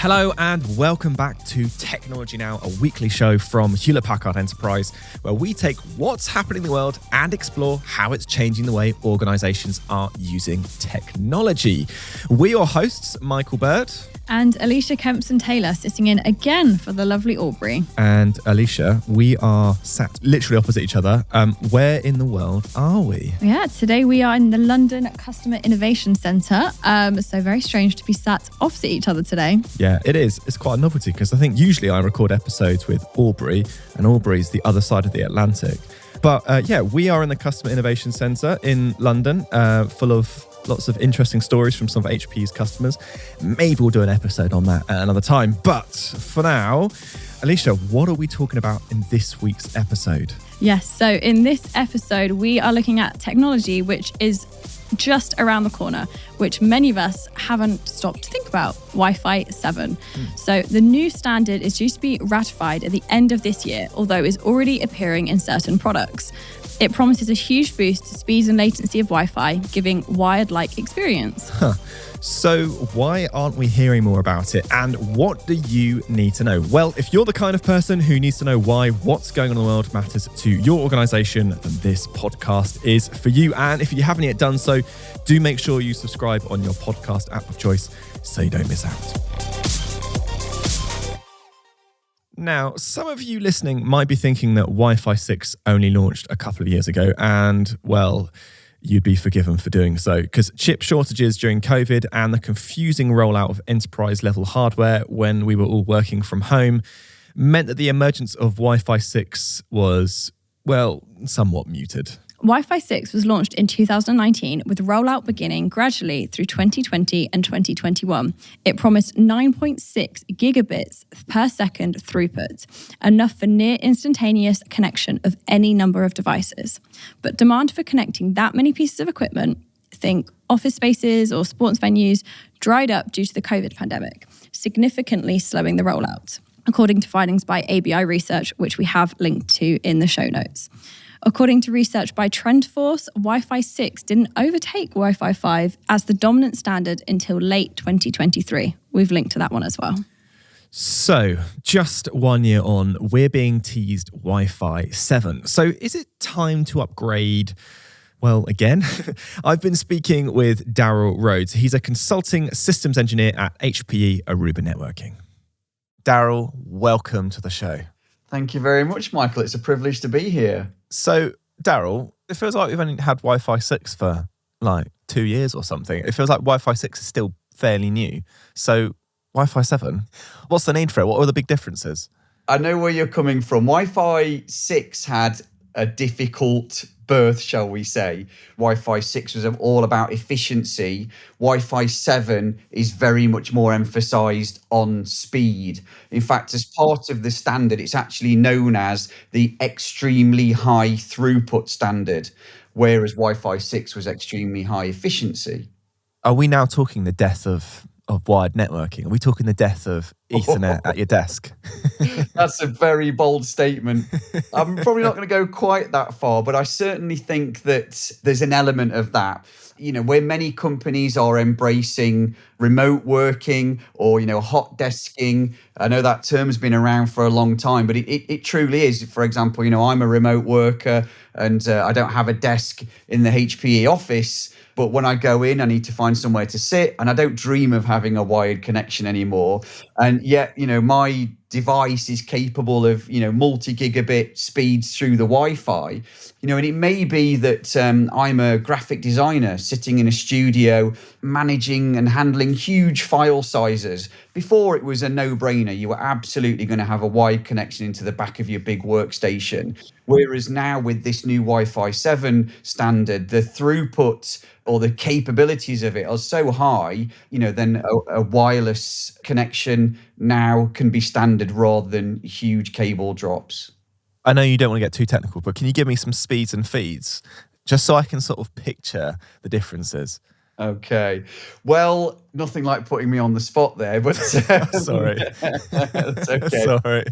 Hello and welcome back to Technology Now, a weekly show from Hewlett Packard Enterprise, where we take what's happening in the world and explore how it's changing the way organizations are using technology. We're your hosts, Michael Bird. And Alicia Kempson-Taylor sitting in again for the lovely Aubrey. And Alicia, we are sat literally opposite each other. Where in the world are we? Yeah, today we are in the London Customer Innovation Centre. So very strange to be sat opposite each other today. Yeah, it is. It's quite a novelty because I think usually I record episodes with Aubrey and Aubrey's the other side of the Atlantic. But we are in the Customer Innovation Centre in London, full of lots of interesting stories from some of HPE's customers. Maybe we'll do an episode on that at another time. But for now, Alicia, what are we talking about in this week's episode? Yes, so in this episode, we are looking at technology which is just around the corner, which many of us haven't stopped to think about, Wifi7. So the new standard is due to be ratified at the end of this year, although is already appearing in certain products. It promises a huge boost to speed and latency of Wi-Fi, giving wired-like experience. So why aren't we hearing more about it? And what do you need to know? Well, if you're the kind of person who needs to know why what's going on in the world matters to your organization, then this podcast is for you. And if you haven't yet done so, do make sure you subscribe on your podcast app of choice so you don't miss out. Now, some of you listening might be thinking that Wi-Fi 6 only launched a couple of years ago, and, well, you'd be forgiven for doing so, because chip shortages during COVID and the confusing rollout of enterprise-level hardware when we were all working from home meant that the emergence of Wi-Fi 6 was, well, somewhat muted. Wi-Fi 6 was launched in 2019 with rollout beginning gradually through 2020 and 2021. It promised 9.6 gigabits per second throughput, enough for near instantaneous connection of any number of devices. But demand for connecting that many pieces of equipment, think office spaces or sports venues, dried up due to the COVID pandemic, significantly slowing the rollout, according to findings by ABI Research, which we have linked to in the show notes. According to research by TrendForce, Wi-Fi 6 didn't overtake Wi-Fi 5 as the dominant standard until late 2023. We've linked to that one as well. So, just 1 year on, we're being teased Wi-Fi 7. So, is it time to upgrade? Well, again, I've been speaking with Darrel Rhodes. He's a consulting systems engineer at HPE Aruba Networking. Darrel, welcome to the show. Thank you very much, Michael. It's a privilege to be here. So, Darrel, it feels like we've only had Wi-Fi 6 for like 2 years or something. It feels like Wi-Fi 6 is still fairly new. So, Wi-Fi 7, what's the need for it? What are the big differences? I know where you're coming from. Wi-Fi 6 had a difficult birth, shall we say. Wi-Fi 6 was all about efficiency. Wi-Fi 7 is very much more emphasized on speed. In fact, as part of the standard, it's actually known as the extremely high throughput standard, whereas Wi-Fi 6 was extremely high efficiency. Are we now talking the death of wired networking? Are we talking the death of Ethernet at your desk? That's a very bold statement. I'm probably not going to go quite that far, but I certainly think that there's an element of that. You know, where many companies are embracing remote working or, hot desking. I know that term's been around for a long time, but it truly is. For example, I'm a remote worker and I don't have a desk in the HPE office. But when I go in, I need to find somewhere to sit, and I don't dream of having a wired connection anymore. And yet, my device is capable of, multi-gigabit speeds through the Wi-Fi. And it may be that I'm a graphic designer sitting in a studio managing and handling huge file sizes. Before, it was a no-brainer. You were absolutely going to have a wired connection into the back of your big workstation. Whereas now with this new Wi-Fi 7 standard, the throughput or the capabilities of it are so high, then a wireless connection now can be standard rather than huge cable drops. I know you don't want to get too technical, but can you give me some speeds and feeds just so I can sort of picture the differences? Okay. Well, nothing like putting me on the spot there, but sorry. That's okay. Sorry.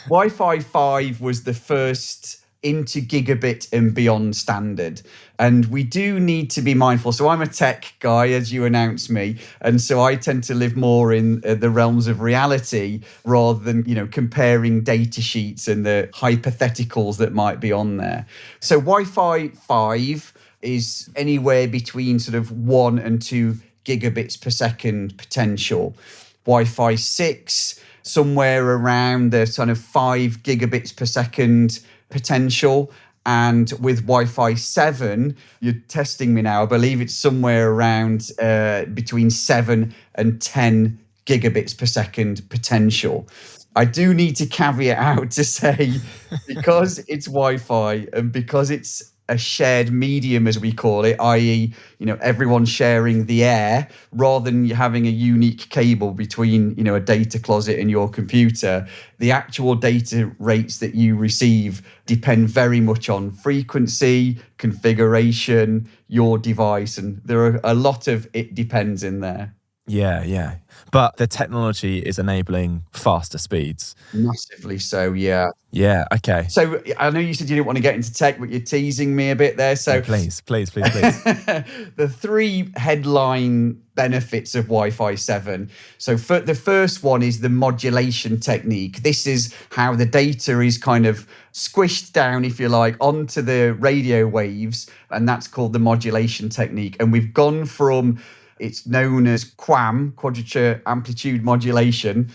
Wi-Fi 5 was the first into gigabit and beyond standard. And we do need to be mindful. So I'm a tech guy, as you announced me. And so I tend to live more in the realms of reality rather than, comparing data sheets and the hypotheticals that might be on there. So Wi-Fi 5 is anywhere between sort of 1 and 2 gigabits per second potential. Wi-Fi 6, somewhere around the sort of 5 gigabits per second potential. And with Wi-Fi 7, you're testing me now, I believe it's somewhere around between 7 and 10 gigabits per second potential. I do need to caveat out to say, because it's Wi-Fi and because it's a shared medium, as we call it, i.e., everyone sharing the air, rather than having a unique cable between, a data closet and your computer, the actual data rates that you receive depend very much on frequency, configuration, your device, and there are a lot of it depends in there. Yeah. But the technology is enabling faster speeds. Massively so, yeah. Yeah, okay. So I know you said you didn't want to get into tech, but you're teasing me a bit there. So please. The 3 headline benefits of Wi-Fi 7. So the first one is the modulation technique. This is how the data is kind of squished down, if you like, onto the radio waves, and that's called the modulation technique. And we've gone from, it's known as QAM, quadrature amplitude modulation.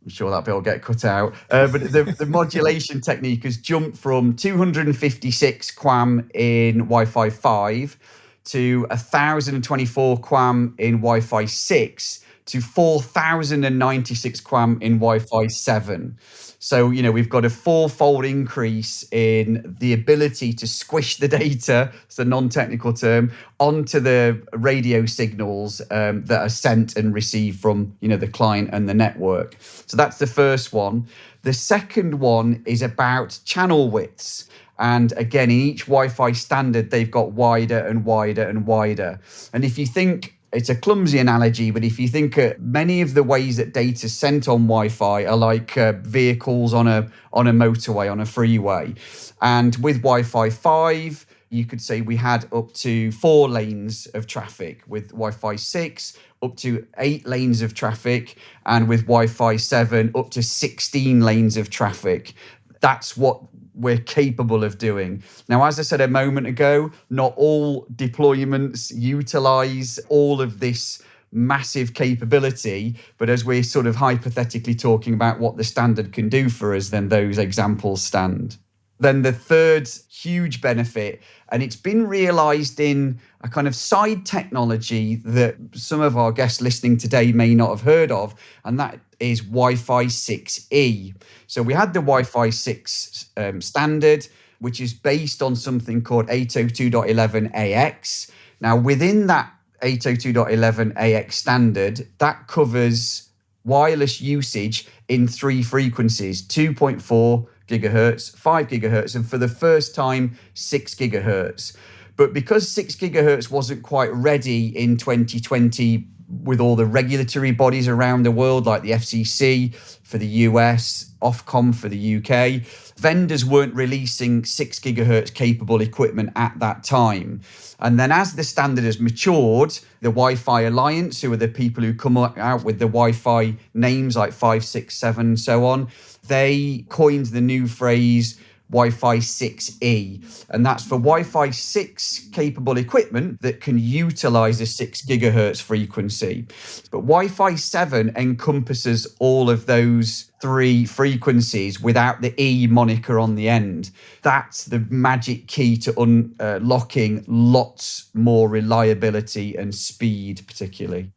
I'm sure that bit will get cut out. But the modulation technique has jumped from 256 QAM in Wi-Fi 5 to 1,024 QAM in Wi-Fi 6 to 4,096 QAM in Wi-Fi 7. So, we've got a 4-fold increase in the ability to squish the data, it's a non-technical term, onto the radio signals that are sent and received from, the client and the network. So that's the first one. The second one is about channel widths. And again, in each Wi-Fi standard, they've got wider and wider and wider. And if you think, it's a clumsy analogy, but if you think many of the ways that data is sent on Wi-Fi are like vehicles on a motorway, on a freeway. And with Wi-Fi 5, you could say we had up to 4 lanes of traffic. With Wi-Fi 6, up to 8 lanes of traffic. And with Wi-Fi 7, up to 16 lanes of traffic. That's what we're capable of doing. Now, as I said a moment ago, not all deployments utilize all of this massive capability, but as we're sort of hypothetically talking about what the standard can do for us, then those examples stand. Then the third huge benefit, and it's been realized in a kind of side technology that some of our guests listening today may not have heard of, and that is Wi-Fi 6E. So we had the Wi-Fi 6 standard, which is based on something called 802.11ax. Now, within that 802.11ax standard, that covers wireless usage in 3 frequencies, 2.4 gigahertz, 5 gigahertz, and for the first time, 6 gigahertz. But because 6 gigahertz wasn't quite ready in 2020 with all the regulatory bodies around the world, like the FCC for the US, Ofcom for the UK, vendors weren't releasing 6 gigahertz capable equipment at that time. And then as the standard has matured, the Wi-Fi Alliance, who are the people who come out with the Wi-Fi names like 5, 6, 7, and so on, they coined the new phrase Wi-Fi 6E, and that's for Wi-Fi 6 capable equipment that can utilize a 6 gigahertz frequency. But Wi-Fi 7 encompasses all of those 3 frequencies without the E moniker on the end. That's the magic key to unlocking lots more reliability and speed, particularly.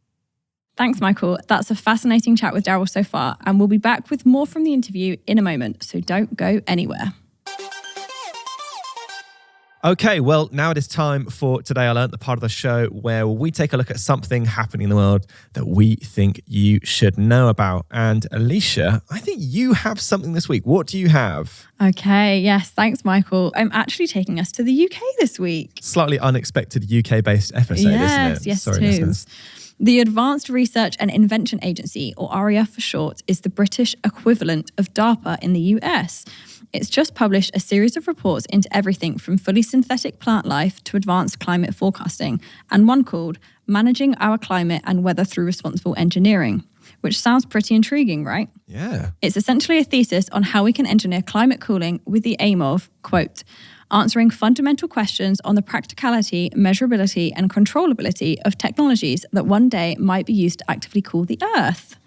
Thanks, Michael. That's a fascinating chat with Darrel so far, and we'll be back with more from the interview in a moment, so don't go anywhere. Okay, well, now it is time for Today I Learned, the part of the show where we take a look at something happening in the world that we think you should know about. And Alicia, I think you have something this week. What do you have? Okay, yes, thanks, Michael. I'm actually taking us to the UK this week. Slightly unexpected UK-based episode, isn't it? Yes, Sorry, too. listeners. The Advanced Research and Invention Agency, or ARIA for short, is the British equivalent of DARPA in the US. it's just published a series of reports into everything from fully synthetic plant life to advanced climate forecasting, and one called Managing Our Climate and Weather Through Responsible Engineering, which sounds pretty intriguing, right? Yeah. It's essentially a thesis on how we can engineer climate cooling with the aim of, quote, answering fundamental questions on the practicality, measurability, and controllability of technologies that one day might be used to actively cool the Earth.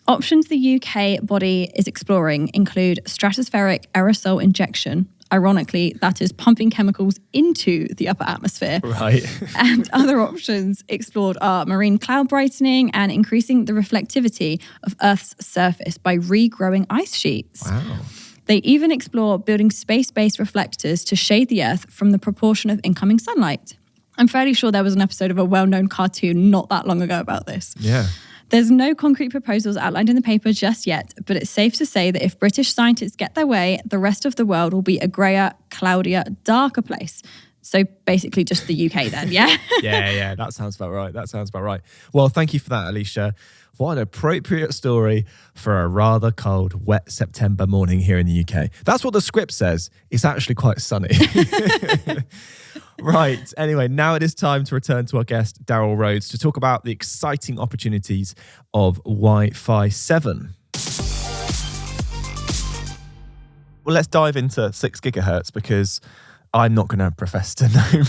Options the UK body is exploring include stratospheric aerosol injection. Ironically, that is pumping chemicals into the upper atmosphere. Right. And other options explored are marine cloud brightening and increasing the reflectivity of Earth's surface by regrowing ice sheets. Wow. They even explore building space-based reflectors to shade the Earth from the proportion of incoming sunlight. I'm fairly sure there was an episode of a well-known cartoon not that long ago about this. Yeah. There's no concrete proposals outlined in the paper just yet, but it's safe to say that if British scientists get their way, the rest of the world will be a greyer, cloudier, darker place. So basically just the UK then, yeah? Yeah, that sounds about right. Well, thank you for that, Alicia. What an appropriate story for a rather cold, wet September morning here in the UK. That's what the script says. It's actually quite sunny. Right. Anyway, now it is time to return to our guest, Darrel Rhodes, to talk about the exciting opportunities of Wifi7. Well, let's dive into 6 gigahertz because I'm not going to profess to know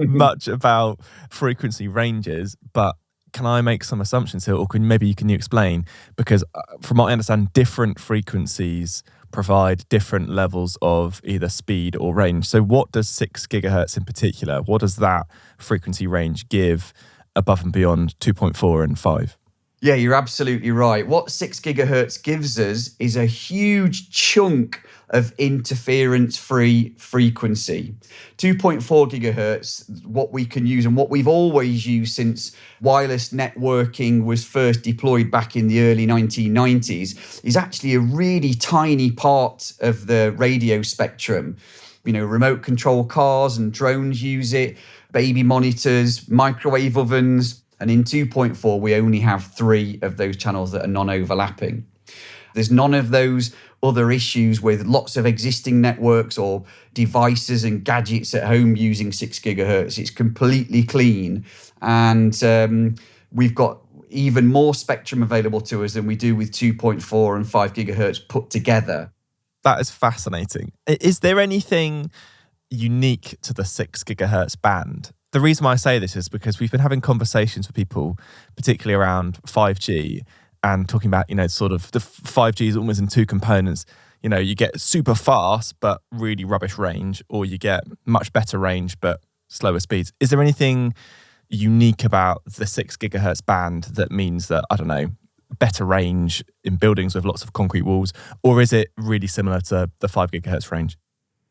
much about frequency ranges, but can I make some assumptions here, or maybe you can explain? Because from what I understand, different frequencies provide different levels of either speed or range. So what does 6 gigahertz in particular, what does that frequency range give above and beyond 2.4 and 5? Yeah, you're absolutely right. What 6 gigahertz gives us is a huge chunk of interference-free frequency. 2.4 gigahertz, what we can use and what we've always used since wireless networking was first deployed back in the early 1990s, is actually a really tiny part of the radio spectrum. You know, remote control cars and drones use it, baby monitors, microwave ovens. And in 2.4, we only have 3 of those channels that are non-overlapping. There's none of those other issues with lots of existing networks or devices and gadgets at home using 6 gigahertz. It's completely clean. And we've got even more spectrum available to us than we do with 2.4 and 5 gigahertz put together. That is fascinating. Is there anything unique to the 6 gigahertz band? The reason why I say this is because we've been having conversations with people, particularly around 5G, and talking about, sort of the 5G is almost in 2 components. You get super fast, but really rubbish range, or you get much better range, but slower speeds. Is there anything unique about the 6 gigahertz band that means that, I don't know, better range in buildings with lots of concrete walls, or is it really similar to the 5 gigahertz range?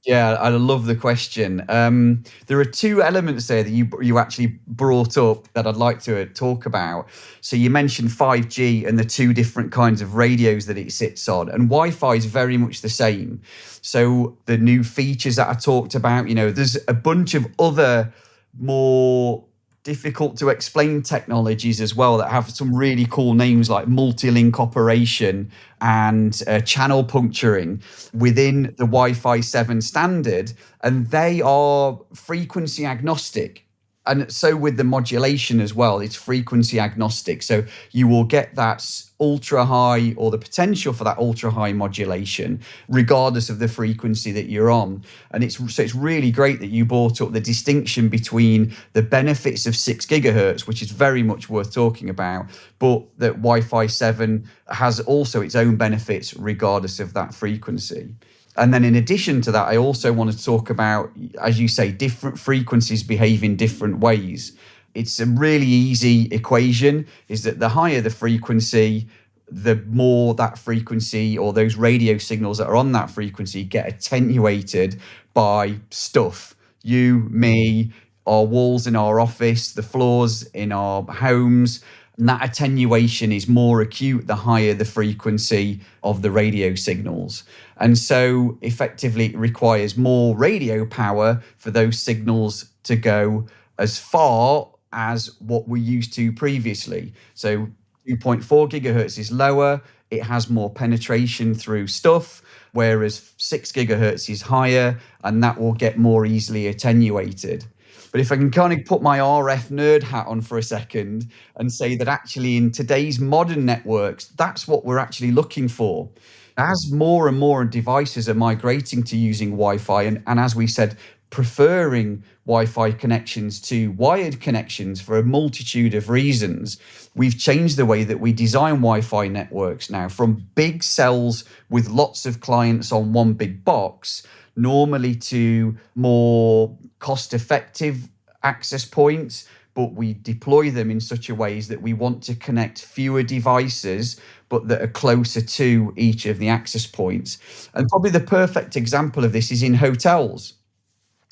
Yeah, I love the question. There are 2 elements there that you actually brought up that I'd like to talk about. So you mentioned 5G and the 2 different kinds of radios that it sits on, and Wi-Fi is very much the same. So the new features that I talked about, there's a bunch of other more difficult to explain technologies as well that have some really cool names like multi-link operation and channel puncturing within the Wi-Fi 7 standard, and they are frequency agnostic. And so with the modulation as well, it's frequency agnostic. So you will get that ultra high or the potential for that ultra high modulation regardless of the frequency that you're on. And it's really great that you brought up the distinction between the benefits of 6 gigahertz, which is very much worth talking about, but that Wi-Fi 7 has also its own benefits regardless of that frequency. And then in addition to that, I also want to talk about, as you say, different frequencies behave in different ways. It's a really easy equation, is that the higher the frequency, the more that frequency or those radio signals that are on that frequency get attenuated by stuff. You, me, our walls in our office, the floors in our homes. And that attenuation is more acute the higher the frequency of the radio signals. And so effectively it requires more radio power for those signals to go as far as what we're used to previously. So 2.4 gigahertz is lower. it has more penetration through stuff, whereas 6 gigahertz is higher, and that will get more easily attenuated. But if I can kind of put my RF nerd hat on for a second and say that actually in today's modern networks, that's what we're actually looking for. As more and more devices are migrating to using Wi-Fi, and as we said, preferring Wi-Fi connections to wired connections for a multitude of reasons, we've changed the way that we design Wi-Fi networks now from big cells with lots of clients on one big box, normally to more cost-effective access points, but we deploy them in such a way that we want to connect fewer devices, but that are closer to each of the access points. And probably the perfect example of this is in hotels.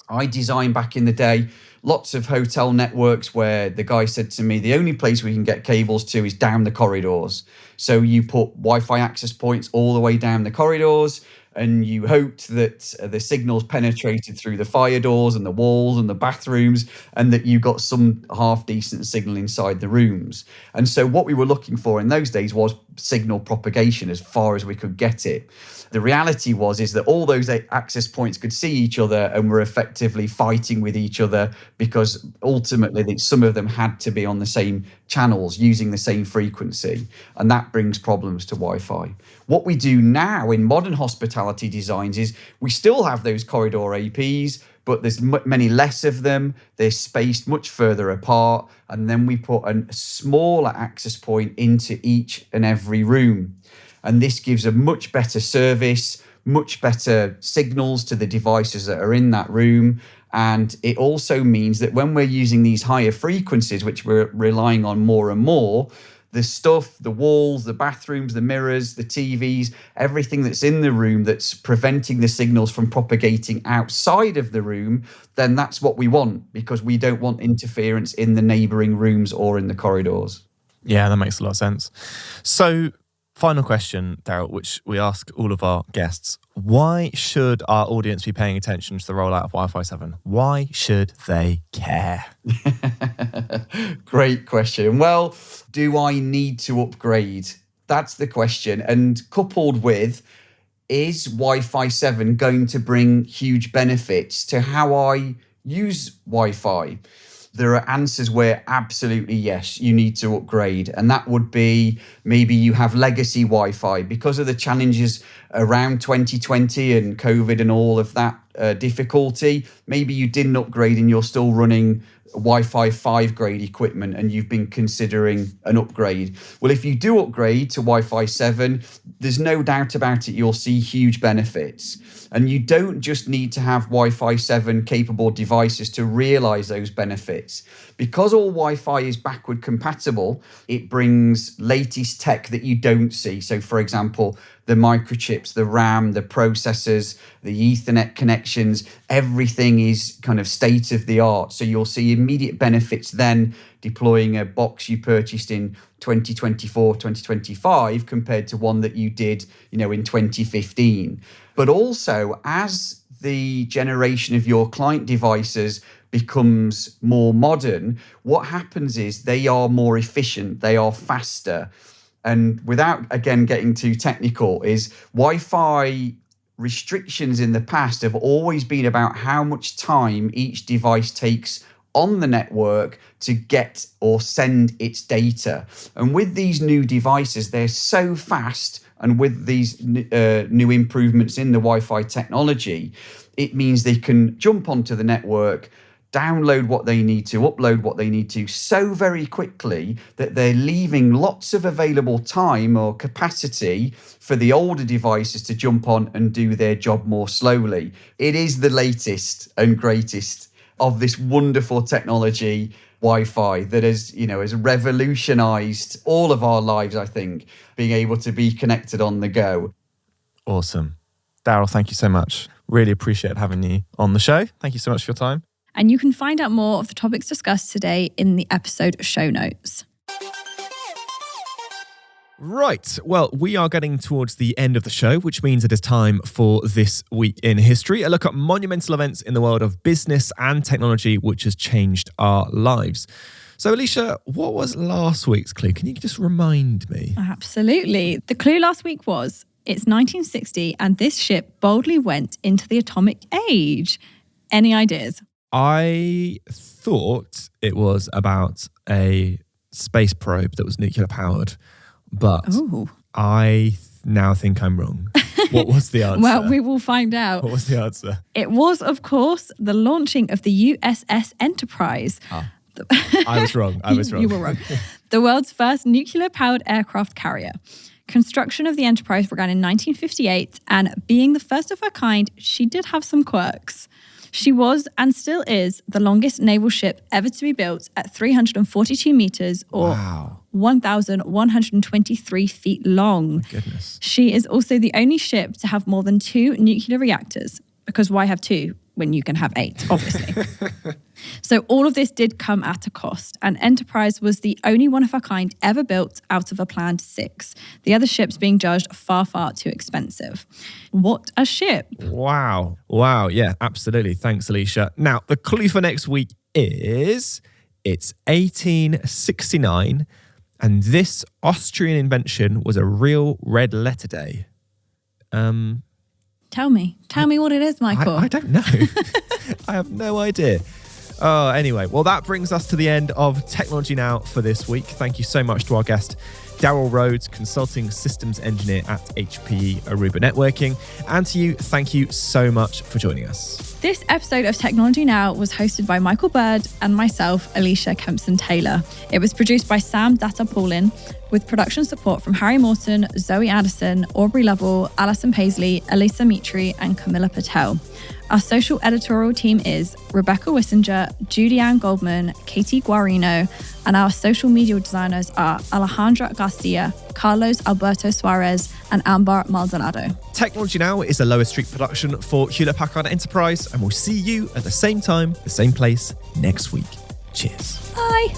I designed back in the day lots of hotel networks where the guy said to me, the only place we can get cables to is down the corridors. So you put Wi-Fi access points all the way down the corridors, and you hoped that the signals penetrated through the fire doors and the walls and the bathrooms, and that you got some half decent signal inside the rooms. And so what we were looking for in those days was signal propagation as far as we could get it. The reality is that all those access points could see each other and were effectively fighting with each other, because ultimately some of them had to be on the same channels using the same frequency, and that brings problems to Wi-Fi. What we do now in modern hospitality designs is we still have those corridor APs, but there's many less of them. They're spaced much further apart, and then we put a smaller access point into each and every room. And this gives a much better service, much better signals to the devices that are in that room. And it also means that when we're using these higher frequencies, which we're relying on more and more, the stuff, the walls, the bathrooms, the mirrors, the TVs, everything that's in the room that's preventing the signals from propagating outside of the room, then that's what we want, because we don't want interference in the neighboring rooms or in the corridors. Yeah, that makes a lot of sense. So, final question, Darrel, which we ask all of our guests. Why should our audience be paying attention to the rollout of Wi-Fi 7? Why should they care? Great question. Well, do I need to upgrade? That's the question. And coupled with, is Wi-Fi 7 going to bring huge benefits to how I use Wi-Fi? There are answers where absolutely yes, you need to upgrade. And that would be maybe you have legacy Wi-Fi because of the challenges around 2020 and COVID and all of that difficulty. Maybe you didn't upgrade and you're still running Wi-Fi 5 grade equipment and you've been considering an upgrade. Well, if you do upgrade to Wi-Fi 7, there's no doubt about it, you'll see huge benefits. And you don't just need to have Wi-Fi 7 capable devices to realize those benefits. Because all Wi-Fi is backward compatible, it brings latest tech that you don't see. So for example, the microchips, the RAM, the processors, the Ethernet connections, everything is kind of state of the art. So you'll see immediate benefits then deploying a box you purchased in 2024, 2025 compared to one that you did, in 2015. But also, as the generation of your client devices becomes more modern, what happens is they are more efficient, they are faster. And without, again, getting too technical, is Wi-Fi restrictions in the past have always been about how much time each device takes on the network to get or send its data. And with these new devices, they're so fast, and with these new improvements in the Wi-Fi technology, it means they can jump onto the network, download what they need to, upload what they need to so very quickly that they're leaving lots of available time or capacity for the older devices to jump on and do their job more slowly. It is the latest and greatest of this wonderful technology, Wi-Fi, that has revolutionized all of our lives, I think, being able to be connected on the go. Awesome. Darrel, thank you so much. Really appreciate having you on the show. Thank you so much for your time. And you can find out more of the topics discussed today in the episode show notes. Right. Well, we are getting towards the end of the show, which means it is time for This Week in History, a look at monumental events in the world of business and technology which has changed our lives. So, Alicia, what was last week's clue? Can you just remind me? Absolutely. The clue last week was it's 1960 and this ship boldly went into the atomic age. Any ideas? I thought it was about a space probe that was nuclear powered, but I now think I'm wrong. What was the answer? Well, we will find out. What was the answer? It was, of course, the launching of the USS Enterprise. I was wrong. You were wrong. The world's first nuclear-powered aircraft carrier. Construction of the Enterprise began in 1958, and being the first of her kind, she did have some quirks. She was, and still is, the longest naval ship ever to be built at 342 meters or 1,123 feet long. Goodness. She is also the only ship to have more than 2 nuclear reactors, because why have 2 when you can have 8, obviously? So all of this did come at a cost, and Enterprise was the only one of her kind ever built out of a planned 6. The other ships being judged far, far too expensive. What a ship. Wow. Yeah, absolutely. Thanks, Alicia. Now, the clue for next week is it's 1869, and this Austrian invention was a real red letter day. Tell me what it is, Michael. I don't know. I have no idea. Oh, anyway, well, that brings us to the end of Technology Now for this week. Thank you so much to our guest, Darrel Rhodes, Consulting Systems Engineer at HPE Aruba Networking. And to you, thank you so much for joining us. This episode of Technology Now was hosted by Michael Bird and myself, Alicia Kempson-Taylor. It was produced by Sam Datta-Paulin, with production support from Harry Morton, Zoe Addison, Aubrey Lovell, Alison Paisley, Elisa Mitri, and Camilla Patel. Our social editorial team is Rebecca Wissinger, Judy Ann Goldman, Katie Guarino, and our social media designers are Alejandra Garcia, Carlos Alberto Suarez, and Amber Maldonado. Technology Now is a Lower Street production for Hewlett Packard Enterprise, and we'll see you at the same time, the same place next week. Cheers. Bye.